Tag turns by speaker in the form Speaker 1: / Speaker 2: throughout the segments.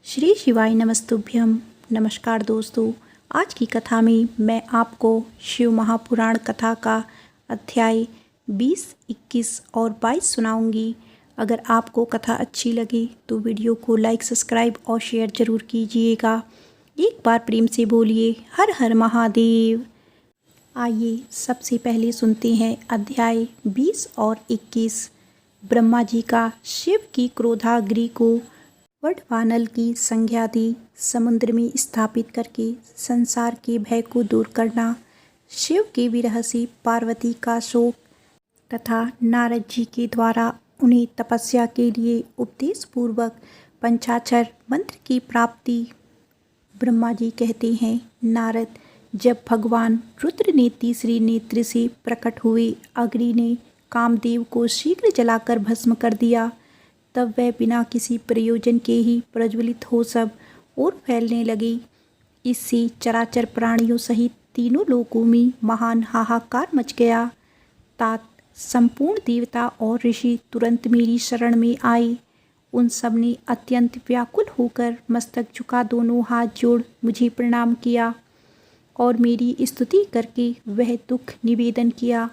Speaker 1: श्री शिवाय नमस्तुभ्यम। नमस्कार दोस्तों, आज की कथा में मैं आपको शिव महापुराण कथा का अध्याय 20, 21 और 22 सुनाऊंगी। अगर आपको कथा अच्छी लगे तो वीडियो को लाइक, सब्सक्राइब और शेयर जरूर कीजिएगा। एक बार प्रेम से बोलिए हर हर महादेव। आइए सबसे पहले सुनते हैं अध्याय 20 और 21। ब्रह्मा जी का शिव की क्रोधाग्नि को वडवानल की संज्ञा दी, समुद्र में स्थापित करके संसार के भय को दूर करना, शिव के विरह से पार्वती का शोक तथा नारद जी के द्वारा उन्हें तपस्या के लिए उपदेश पूर्वक पंचाक्षर मंत्र की प्राप्ति। ब्रह्मा जी कहते हैं, नारद, जब भगवान रुद्र ने तीसरी नेत्र से प्रकट हुए अग्नि ने कामदेव को शीघ्र जलाकर भस्म कर दिया, तब वह बिना किसी प्रयोजन के ही प्रज्वलित हो सब और फैलने लगी। इससे चराचर प्राणियों सहित तीनों लोकों में महान हाहाकार मच गया। तात संपूर्ण देवता और ऋषि तुरंत मेरी शरण में आए। उन सब ने अत्यंत व्याकुल होकर मस्तक झुका दोनों हाथ जोड़ मुझे प्रणाम किया और मेरी स्तुति करके वह दुख निवेदन किया।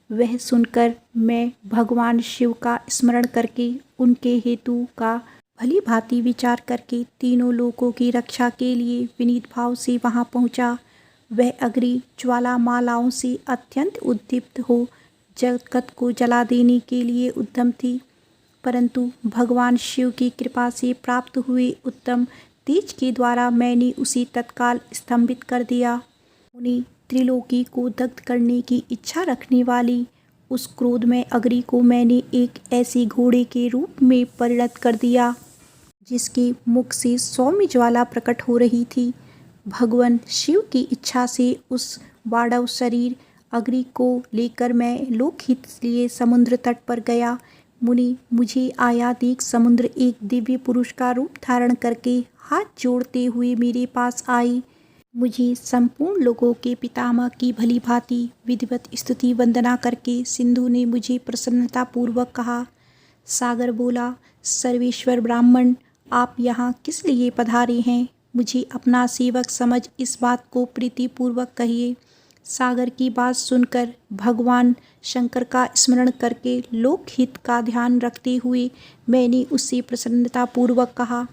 Speaker 1: वह सुनकर मैं भगवान शिव का स्मरण करके उनके हेतु का भली भांति विचार करके तीनों लोकों की रक्षा के लिए विनीत भाव से वहां पहुंचा। वह अग्नि ज्वालामालाओं से अत्यंत उद्दीप्त हो जगत को जला देने के लिए उद्यम थी, परंतु भगवान शिव की कृपा से प्राप्त हुए उत्तम तेज के द्वारा मैंने उसे तत्काल स्तंभित कर दिया। उन्हें त्रिलोकी को दग्ध करने की इच्छा रखने वाली उस क्रोध में अग्नि को मैंने एक ऐसे घोड़े के रूप में परिणत कर दिया जिसके मुख से सौम्य ज्वाला प्रकट हो रही थी। भगवान शिव की इच्छा से उस वाड़व शरीर अग्नि को लेकर मैं लोकहित लिए समुद्र तट पर गया। मुनि, मुझे आया देख समुद्र एक दिव्य पुरुष का रूप धारण करके हाथ जोड़ते हुए मेरे पास आई। मुझे संपूर्ण लोगों के पितामह की भली भांति विधिवत स्तुति वंदना करके सिंधु ने मुझे प्रसन्नता पूर्वक कहा। सागर बोला, सर्वेश्वर ब्राह्मण, आप यहाँ किस लिए पधारे हैं? मुझे अपना सेवक समझ इस बात को प्रीतिपूर्वक कहिए। सागर की बात सुनकर भगवान शंकर का स्मरण करके लोकहित का ध्यान रखते हुए मैंने उससे प्रसन्नता पूर्वक कहा,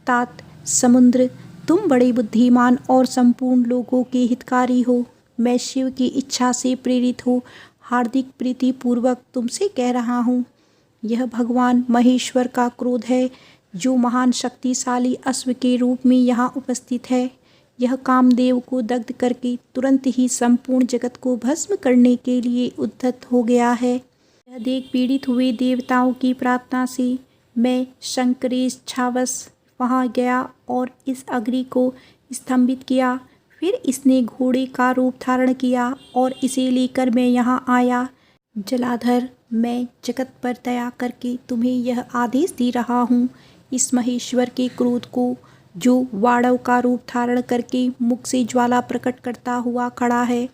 Speaker 1: तात समुद्र, तुम बड़े बुद्धिमान और संपूर्ण लोगों के हितकारी हो। मैं शिव की इच्छा से प्रेरित हो हार्दिक प्रीति पूर्वक तुमसे कह रहा हूँ। यह भगवान महेश्वर का क्रोध है जो महान शक्तिशाली अश्व के रूप में यहाँ उपस्थित है। यह कामदेव को दग्ध करके तुरंत ही संपूर्ण जगत को भस्म करने के लिए उद्यत हो गया है। यह देख पीड़ित हुए देवताओं की प्रार्थना से मैं शंकरेच्छावश वहाँ गया और इस अग्नि को स्तंभित किया। फिर इसने घोड़े का रूप धारण किया और इसे लेकर मैं यहाँ आया। जलाधर, मैं जगत पर दया करके तुम्हें यह आदेश दे रहा हूँ, इस महेश्वर के क्रोध को जो वाड़व का रूप धारण करके मुख से ज्वाला प्रकट करता हुआ खड़ा है,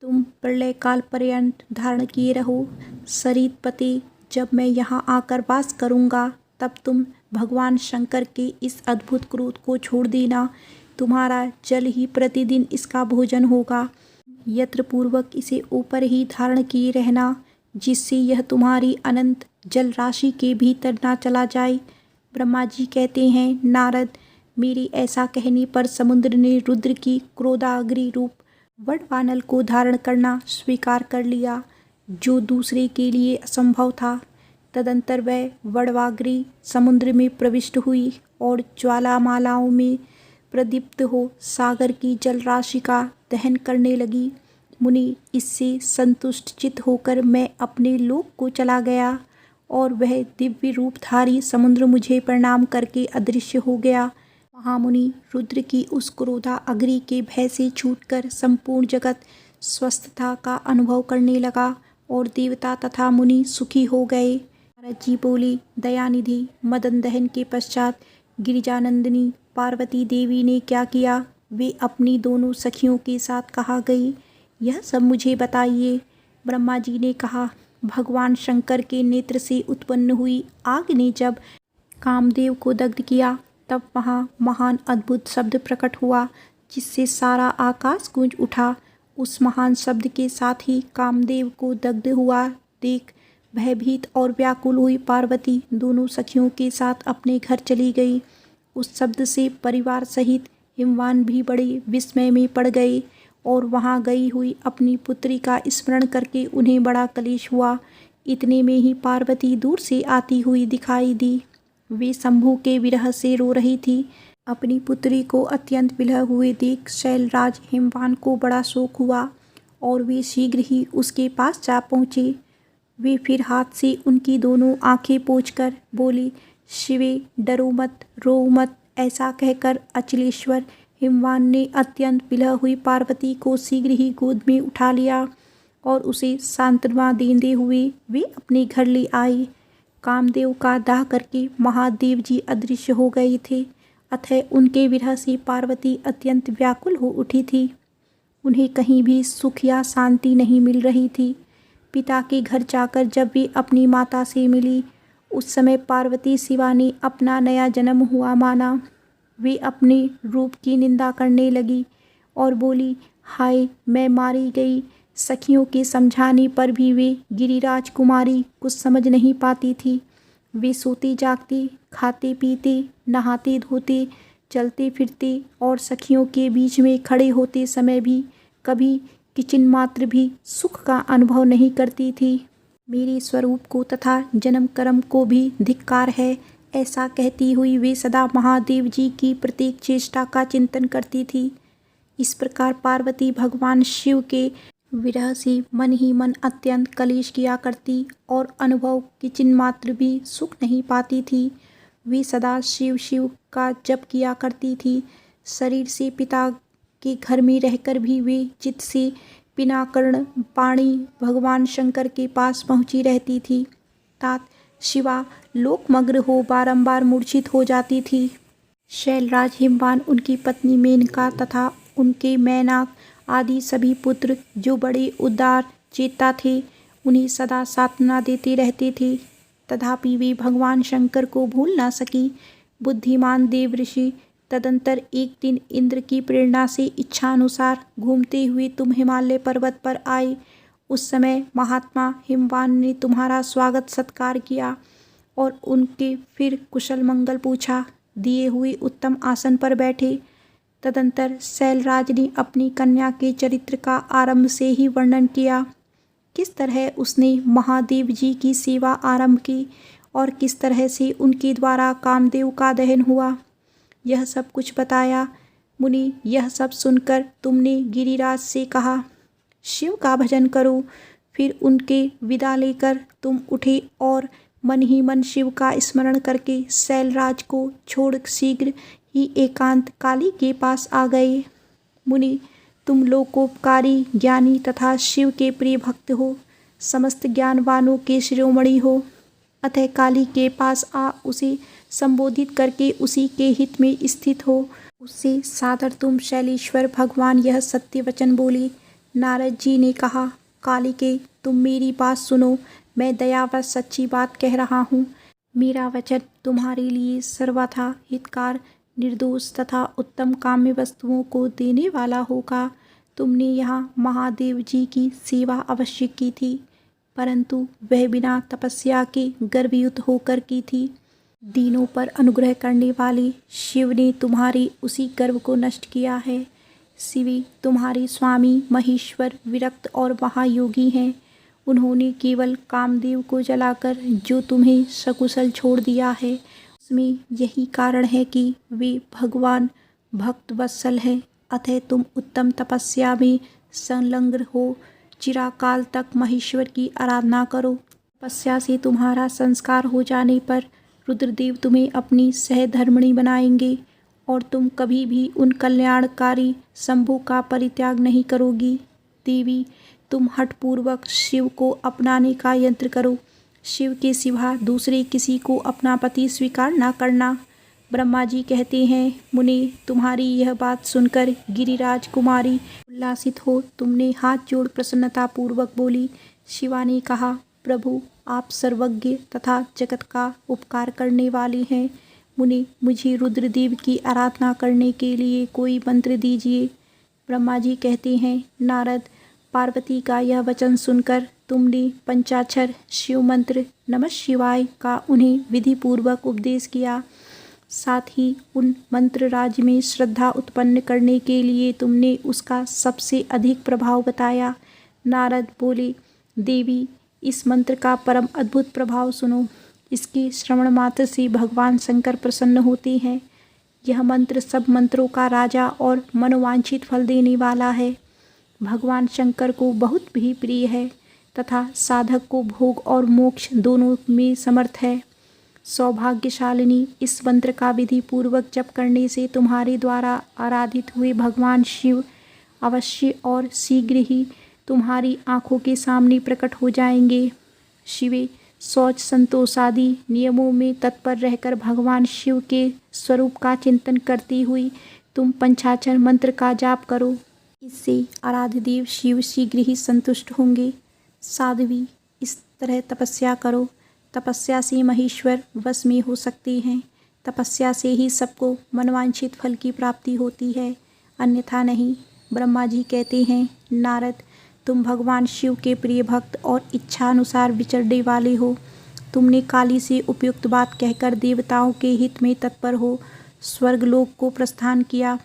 Speaker 1: तुम प्रलय काल पर्यंत धारण किए रहो। सरितपते, जब मैं यहाँ आकर वास करूँगा तब तुम भगवान शंकर के इस अद्भुत क्रोध को छोड़ देना। तुम्हारा जल ही प्रतिदिन इसका भोजन होगा। यत्र पूर्वक इसे ऊपर ही धारण किए रहना, जिससे यह तुम्हारी अनंत जल राशि के भीतर ना चला जाए। ब्रह्मा जी कहते हैं, नारद, मेरे ऐसा कहने पर समुद्र ने रुद्र की क्रोधाग्नि रूप वडवानल को धारण करना स्वीकार कर लिया, जो दूसरे के लिए असंभव था। तदंतर वह वडवाग्नि समुद्र में प्रविष्ट हुई और ज्वालामालाओं में प्रदीप्त हो सागर की जल राशि का दहन करने लगी। मुनि, इससे संतुष्ट चित होकर मैं अपने लोक को चला गया और वह दिव्य रूपधारी समुद्र मुझे प्रणाम करके अदृश्य हो गया। महामुनि रुद्र की उस क्रोधा अग्नि के भय से छूटकर संपूर्ण जगत स्वस्थता का अनुभव करने लगा और देवता तथा मुनि सुखी हो गए। नारद जी बोली, दयानिधि, मदन दहन के पश्चात गिरिजानंदिनी पार्वती देवी ने क्या किया, वे अपनी दोनों सखियों के साथ कहाँ गई, यह सब मुझे बताइए। ब्रह्मा जी ने कहा, भगवान शंकर के नेत्र से उत्पन्न हुई आग ने जब कामदेव को दग्ध किया तब वहाँ महान अद्भुत शब्द प्रकट हुआ जिससे सारा आकाश गूंज उठा। उस महान शब्द के साथ ही कामदेव को दग्ध हुआ देख भयभीत और व्याकुल हुई पार्वती दोनों सखियों के साथ अपने घर चली गई। उस शब्द से परिवार सहित हिमवान भी बड़े विस्मय में पड़ गए और वहां गई हुई अपनी पुत्री का स्मरण करके उन्हें बड़ा क्लेश हुआ। इतने में ही पार्वती दूर से आती हुई दिखाई दी। वे शंभु के विरह से रो रही थी। अपनी पुत्री को अत्यंत विरह हुए देख शैलराज हिमवान को बड़ा शोक हुआ और वे शीघ्र ही उसके पास जा पहुँचे। वे फिर हाथ से उनकी दोनों आंखें पोंछकर बोली, शिवे डरो मत, रो मत। ऐसा कहकर अचलेश्वर हिमवान ने अत्यंत विलह हुई पार्वती को शीघ्र ही गोद में उठा लिया और उसे सांत्वना देते हुए वे अपने घर ले आए। कामदेव का दाह करके महादेव जी अदृश्य हो गए थे, अतः उनके विरह से पार्वती अत्यंत व्याकुल हो उठी थी। उन्हें कहीं भी सुख या शांति नहीं मिल रही थी। पिता के घर जाकर जब वे अपनी माता से मिली, उस समय पार्वती शिवा ने अपना नया जन्म हुआ माना। वे अपने रूप की निंदा करने लगी और बोली, हाय मैं मारी गई। सखियों के समझाने पर भी वे गिरिराज कुमारी कुछ समझ नहीं पाती थी। वे सोते जागते, खाते पीते, नहाते धोते, चलते फिरते और सखियों के बीच में खड़े होते समय भी कभी किंचित मात्र भी सुख का अनुभव नहीं करती थी। मेरे स्वरूप को तथा जन्म कर्म को भी धिक्कार है, ऐसा कहती हुई वे सदा महादेव जी की प्रत्येक चेष्टा का चिंतन करती थी। इस प्रकार पार्वती भगवान शिव के विरह से मन ही मन अत्यंत कलेश किया करती और अनुभव किंचित मात्र भी सुख नहीं पाती थी। वे सदा शिव शिव का जप किया करती थी। शरीर से पिता के घर में रहकर भी वे चित्त से पिनाकर्ण पाणी भगवान शंकर के पास पहुंची रहती थी। तात शिवा लोकमग्न हो बारंबार मूर्छित हो जाती थी। शैलराज हिमवान, उनकी पत्नी मेनका तथा उनके मैनाक आदि सभी पुत्र जो बड़े उदार चेता थे, उन्हें सदा सांत्वना देते रहते थे। तथापि वे भगवान शंकर को भूल ना सकी। बुद्धिमान देव ऋषि तदंतर एक दिन इंद्र की प्रेरणा से इच्छानुसार घूमते हुए तुम हिमालय पर्वत पर आए। उस समय महात्मा हिमवान ने तुम्हारा स्वागत सत्कार किया और उनके फिर कुशल मंगल पूछा। दिए हुए उत्तम आसन पर बैठे। तदंतर शैलराज ने अपनी कन्या के चरित्र का आरंभ से ही वर्णन किया। किस तरह उसने महादेव जी की सेवा आरंभ की और किस तरह से उनके द्वारा कामदेव का दहन हुआ, यह सब कुछ बताया। मुनि, यह सब सुनकर तुमने गिरिराज से कहा, शिव का भजन करो। फिर उनके विदा लेकर तुम उठे और मन ही मन शिव का स्मरण करके शैलराज को छोड़ शीघ्र ही एकांत काली के पास आ गए। मुनि, तुम लोकोपकारी ज्ञानी तथा शिव के प्रिय भक्त हो, समस्त ज्ञानवानों के शिरोमणि हो, अतः काली के पास आ उसे संबोधित करके उसी के हित में स्थित हो। उससे सादर तुम शैलेश्वर भगवान यह सत्य वचन बोले। नारद जी ने कहा, कालिके तुम मेरी बात सुनो, मैं दयावश सच्ची बात कह रहा हूँ। मेरा वचन तुम्हारे लिए सर्वथा हितकार, निर्दोष तथा उत्तम काम्य वस्तुओं को देने वाला होगा। तुमने यहाँ महादेव जी की सेवा अवश्य की थी, परंतु वह बिना तपस्या के गर्वयुत होकर की थी। दीनों पर अनुग्रह करने वाले शिव ने तुम्हारे उसी गर्व को नष्ट किया है। शिवी तुम्हारे स्वामी महेश्वर विरक्त और महायोगी हैं। उन्होंने केवल कामदेव को जलाकर जो तुम्हें सकुशल छोड़ दिया है, उसमें यही कारण है कि वे भगवान भक्त वत्सल हैं। अतः तुम उत्तम तपस्या में संलग्न हो चिरकाल तक महेश्वर की आराधना करो। तपस्या से तुम्हारा संस्कार हो जाने पर रुद्रदेव तुम्हें अपनी सहधर्मिणी बनाएंगे और तुम कभी भी उन कल्याणकारी शंभु का परित्याग नहीं करोगी। देवी, तुम हठपूर्वक शिव को अपनाने का यंत्र करो। शिव के सिवा दूसरे किसी को अपना पति स्वीकार न करना। ब्रह्मा जी कहते हैं, मुनि, तुम्हारी यह बात सुनकर गिरिराज कुमारी उल्लासित हो तुमने हाथ जोड़ प्रसन्नता पूर्वक बोली। शिवा ने कहा, प्रभु आप सर्वज्ञ तथा जगत का उपकार करने वाले हैं। मुनि, मुझे रुद्रदेव की आराधना करने के लिए कोई मंत्र दीजिए। ब्रह्मा जी कहते हैं, नारद, पार्वती का यह वचन सुनकर तुमने पंचाक्षर शिव मंत्र नमः शिवाय का उन्हें विधि पूर्वक उपदेश किया। साथ ही उन मंत्र राज में श्रद्धा उत्पन्न करने के लिए तुमने उसका सबसे अधिक प्रभाव बताया। नारद बोले, देवी, इस मंत्र का परम अद्भुत प्रभाव सुनो। इसके श्रवण मात्र से भगवान शंकर प्रसन्न होते हैं। यह मंत्र सब मंत्रों का राजा और मनोवांछित फल देने वाला है। भगवान शंकर को बहुत भी प्रिय है तथा साधक को भोग और मोक्ष दोनों में समर्थ है। सौभाग्यशालिनी, इस मंत्र का विधि पूर्वक जप करने से तुम्हारे द्वारा आराधित हुए भगवान शिव अवश्य और शीघ्र ही तुम्हारी आँखों के सामने प्रकट हो जाएंगे। शिवे, शौच संतोष आदि नियमों में तत्पर रहकर भगवान शिव के स्वरूप का चिंतन करती हुई तुम पंचाक्षर मंत्र का जाप करो। इससे आराध्य देव शिव शीघ्र ही संतुष्ट होंगे। साध्वी, इस तरह तपस्या करो। तपस्या से महेश्वर वश में हो सकते हैं। तपस्या से ही सबको मनवांछित फल की प्राप्ति होती है, अन्यथा नहीं। ब्रह्मा जी कहते हैं, नारद, तुम भगवान शिव के प्रिय भक्त और इच्छानुसार विचरने वाले हो। तुमने काली से उपयुक्त बात कहकर देवताओं के हित में तत्पर हो स्वर्गलोक को प्रस्थान किया।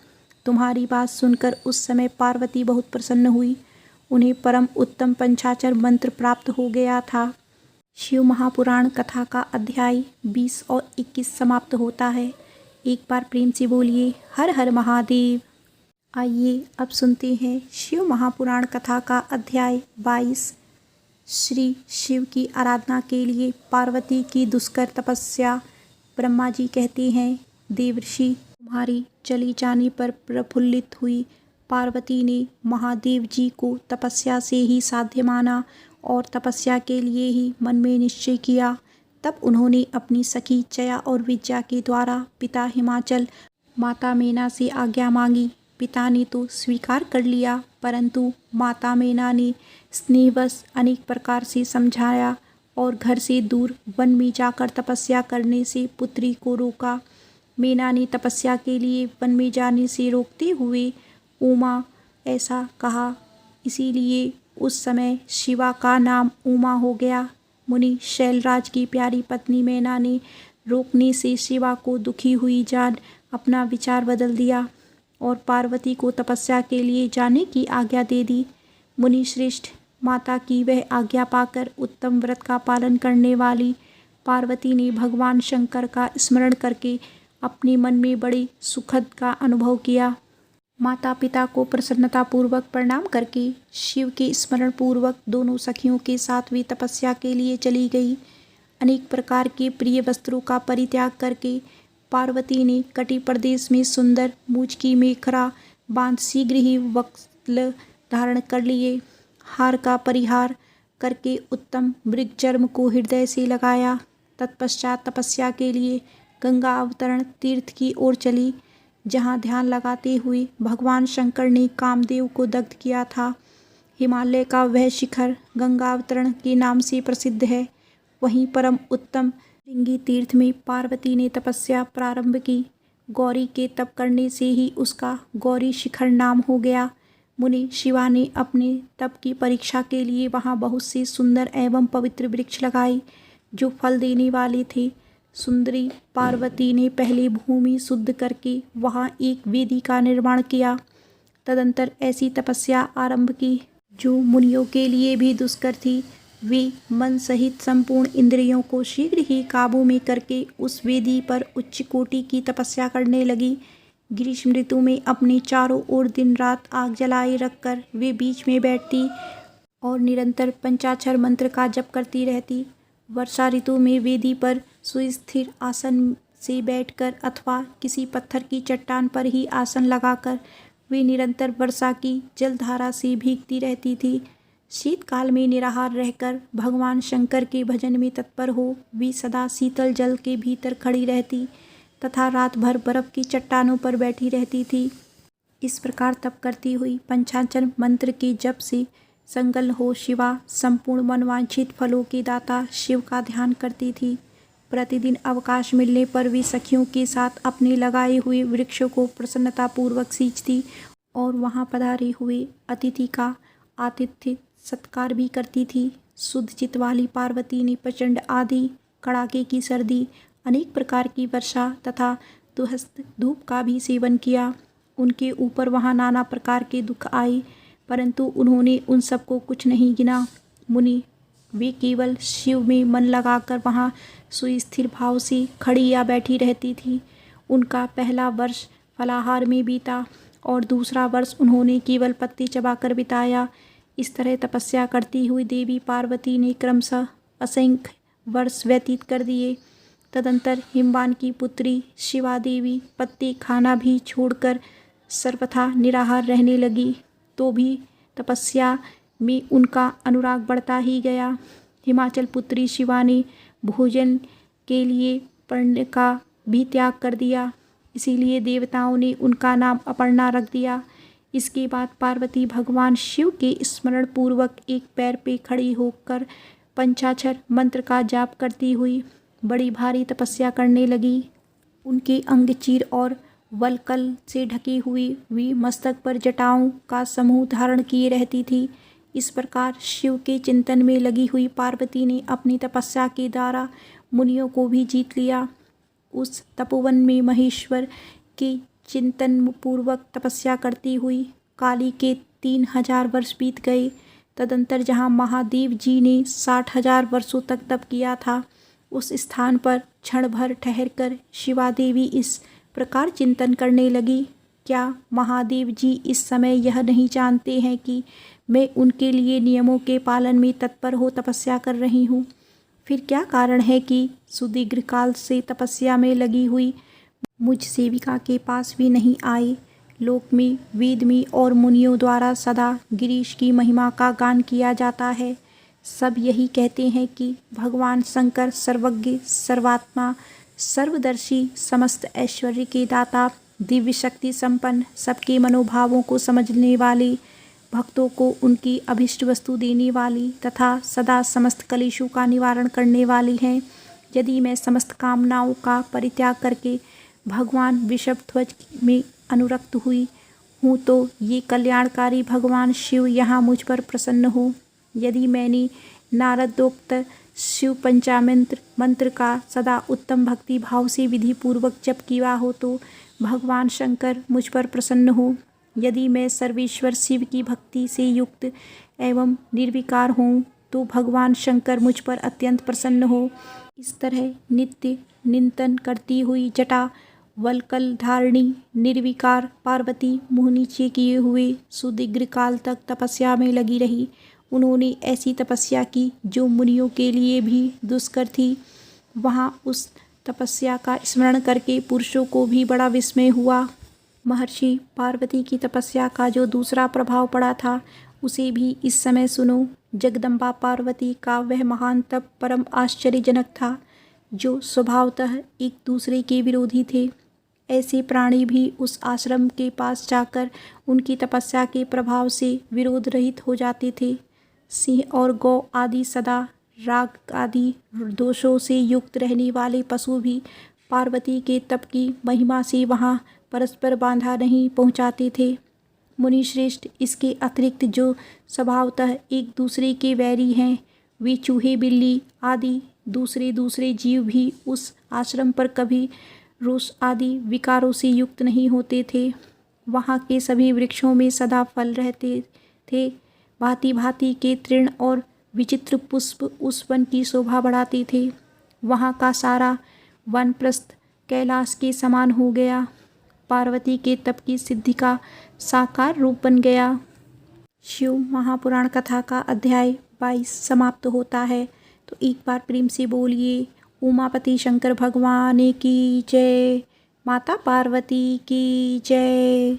Speaker 1: तुम्हारी बात सुनकर उस समय पार्वती बहुत प्रसन्न हुई। उन्हें परम उत्तम पंचाक्षर मंत्र प्राप्त हो गया था। शिव महापुराण कथा का अध्याय 20 और 21 समाप्त होता है। एक बार प्रेम से बोलिए, हर हर महादेव। आइए अब सुनते हैं शिव महापुराण कथा का अध्याय 22। श्री शिव की आराधना के लिए पार्वती की दुष्कर तपस्या। ब्रह्मा जी कहते हैं, देवर्षि, तुम्हारी चली जाने पर प्रफुल्लित हुई पार्वती ने महादेव जी को तपस्या से ही साध्य माना और तपस्या के लिए ही मन में निश्चय किया। तब उन्होंने अपनी सखी चया और विद्या के द्वारा पिता हिमाचल, माता मेना से आज्ञा मांगी। पिता ने तो स्वीकार कर लिया, परंतु माता मेना ने स्नेहवश अनेक प्रकार से समझाया और घर से दूर वन में जाकर तपस्या करने से पुत्री को रोका। मेना ने तपस्या के लिए वन में जाने से रोकते हुए उमा ऐसा कहा, इसीलिए उस समय शिवा का नाम उमा हो गया। मुनि शैलराज की प्यारी पत्नी मेना ने रोकने से शिवा को दुखी हुई जान अपना विचार बदल दिया और पार्वती को तपस्या के लिए जाने की आज्ञा दे दी। मुनि श्रेष्ठ, माता की वह आज्ञा पाकर उत्तम व्रत का पालन करने वाली पार्वती ने भगवान शंकर का स्मरण करके अपने मन में बड़े सुखद का अनुभव किया। माता पिता को प्रसन्नतापूर्वक प्रणाम करके शिव के स्मरण पूर्वक दोनों सखियों के साथ वे तपस्या के लिए चली गई। अनेक प्रकार के प्रिय वस्त्रों का परित्याग करके पार्वती ने कटी प्रदेश में सुंदर मूछ की मेखला बांध शीघ्र ही वस्त्र धारण कर लिए। हार का परिहार करके उत्तम मृगचर्म को हृदय से लगाया। तत्पश्चात तपस्या के लिए गंगा अवतरण तीर्थ की ओर चली, जहाँ ध्यान लगाते हुए भगवान शंकर ने कामदेव को दग्ध किया था। हिमालय का वह शिखर गंगा अवतरण के नाम से प्रसिद्ध है। वहीं परम उत्तम श्रृंगी तीर्थ में पार्वती ने तपस्या प्रारंभ की। गौरी के तप करने से ही उसका गौरी शिखर नाम हो गया। मुनि शिवा ने अपने तप की परीक्षा के लिए वहाँ बहुत से सुंदर एवं पवित्र वृक्ष लगाए जो फल देने वाले थे। सुंदरी पार्वती ने पहले भूमि शुद्ध करके वहाँ एक वेदी का निर्माण किया। तदंतर ऐसी तपस्या आरंभ की जो मुनियों के लिए भी दुष्कर थी। वे मन सहित संपूर्ण इंद्रियों को शीघ्र ही काबू में करके उस वेदी पर उच्च कोटि की तपस्या करने लगी। ग्रीष्म ऋतु में अपने चारों ओर दिन रात आग जलाए रखकर वे बीच में बैठती और निरंतर पंचाक्षर मंत्र का जप करती रहती। वर्षा ऋतु में वेदी पर सुस्थिर आसन से बैठकर अथवा किसी पत्थर की चट्टान पर ही आसन लगाकर वे निरंतर वर्षा की जलधारा से भीगती रहती थी। शीतकाल में निराहार रहकर भगवान शंकर के भजन में तत्पर हो वे सदा शीतल जल के भीतर खड़ी रहती तथा रात भर बर्फ की चट्टानों पर बैठी रहती थी। इस प्रकार तप करती हुई पंचाक्षर मंत्र के जप से संलग्न हो शिवा संपूर्ण मनवांछित फलों के दाता शिव का ध्यान करती थी। प्रतिदिन अवकाश मिलने पर वे सखियों के साथ अपने लगाए हुए वृक्षों को प्रसन्नतापूर्वक सींचती और वहां पधारे हुए अतिथि का आतिथ्य सत्कार भी करती थी। शुद्ध चित्त वाली पार्वती ने प्रचंड आंधी, कड़ाके की सर्दी, अनेक प्रकार की वर्षा तथा दुहस्त धूप का भी सेवन किया। उनके ऊपर वहाँ नाना प्रकार के दुख आए, परंतु उन्होंने उन सबको कुछ नहीं गिना। मुनि वे केवल शिव में मन लगाकर वहाँ सुस्थिर भाव से खड़ी या बैठी रहती थी। उनका पहला वर्ष फलाहार में बीता और दूसरा वर्ष उन्होंने केवल पत्ते चबाकर बिताया। इस तरह तपस्या करती हुई देवी पार्वती ने क्रमशः असंख्य वर्ष व्यतीत कर दिए। तदंतर हिमवान की पुत्री शिवा देवी पत्ते खाना भी छोड़कर सर्वथा निराहार रहने लगी, तो भी तपस्या में उनका अनुराग बढ़ता ही गया। हिमाचल पुत्री शिवा ने भोजन के लिए पर्ण का भी त्याग कर दिया, इसीलिए देवताओं ने उनका नाम अपर्णा रख दिया। इसके बाद पार्वती भगवान शिव के स्मरण पूर्वक एक पैर पे खड़ी होकर पंचाक्षर मंत्र का जाप करती हुई बड़ी भारी तपस्या करने लगी। उनके अंग चीर और वलकल से ढकी हुई वे मस्तक पर जटाओं का समूह धारण किए रहती थी। इस प्रकार शिव के चिंतन में लगी हुई पार्वती ने अपनी तपस्या के द्वारा मुनियों को भी जीत लिया। उस तपोवन में महेश्वर के चिंतन पूर्वक तपस्या करती हुई काली के 3000 वर्ष बीत गए। तदंतर जहाँ महादेव जी ने 60,000 वर्षों तक तप किया था, उस स्थान पर क्षण भर ठहरकर शिवा देवी इस प्रकार चिंतन करने लगी, क्या महादेव जी इस समय यह नहीं जानते हैं कि मैं उनके लिए नियमों के पालन में तत्पर हो तपस्या कर रही हूँ? फिर क्या कारण है कि सुदीर्घ काल से तपस्या में लगी हुई मुझ सेविका के पास भी नहीं आए? लोक में, वेद में और मुनियों द्वारा सदा गिरीश की महिमा का गान किया जाता है। सब यही कहते हैं कि भगवान शंकर सर्वज्ञ, सर्वात्मा, सर्वदर्शी, समस्त ऐश्वर्य के दाता, दिव्य शक्ति संपन्न, सबके मनोभावों को समझने वाले, भक्तों को उनकी अभिष्ट वस्तु देने वाली तथा सदा समस्त कलेशों का निवारण करने वाली हैं। यदि मैं समस्त कामनाओं का परित्याग करके भगवान वृषभध्वज में अनुरक्त हुई हूँ, तो ये कल्याणकारी भगवान शिव यहाँ मुझ पर प्रसन्न हो। यदि मैंने नारदोक्त शिव पंचामृत मंत्र का सदा उत्तम भक्ति भाव से विधि पूर्वक जप किया हो, तो भगवान शंकर मुझ पर प्रसन्न हो। यदि मैं सर्वेश्वर शिव की भक्ति से युक्त एवं निर्विकार हूँ, तो भगवान शंकर मुझ पर अत्यंत प्रसन्न हो। इस तरह नित्य निंतन करती हुई जटा वलकल धारणी निर्विकार पार्वती मुँह नीचे किए हुए सुदीर्घ काल तक तपस्या में लगी रही। उन्होंने ऐसी तपस्या की जो मुनियों के लिए भी दुष्कर थी। वहाँ उस तपस्या का स्मरण करके पुरुषों को भी बड़ा विस्मय हुआ। महर्षि पार्वती की तपस्या का जो दूसरा प्रभाव पड़ा था, उसे भी इस समय सुनो। जगदम्बा पार्वती का वह महान तप परम आश्चर्यजनक था, जो स्वभावतः एक दूसरे के विरोधी थे। ऐसे प्राणी भी उस आश्रम के पास जाकर उनकी तपस्या के प्रभाव से विरोध रहित हो जाते थे। सिंह और गौ आदि सदा राग आदि दोषों से युक्त रहने वाले पशु भी पार्वती के तप की महिमा से वहाँ परस्पर बाधा नहीं पहुँचाते थे। मुनि श्रेष्ठ, इसके अतिरिक्त जो स्वभावतः एक दूसरे के वैरी हैं, वे चूहे, बिल्ली आदि दूसरे जीव भी उस आश्रम पर कभी रोष आदि विकारों से युक्त नहीं होते थे। वहाँ के सभी वृक्षों में सदा फल रहते थे। भांति भांति के तृण और विचित्र पुष्प उस वन की शोभा बढ़ाते थे। वहाँ का सारा वनप्रस्थ कैलाश के समान हो गया। पार्वती के तप की सिद्धि का साकार रूप बन गया। शिव महापुराण कथा का अध्याय 22 समाप्त होता है। तो एक बार प्रेम से बोलिए, उमापति शंकर भगवान की जय, माता पार्वती की जय।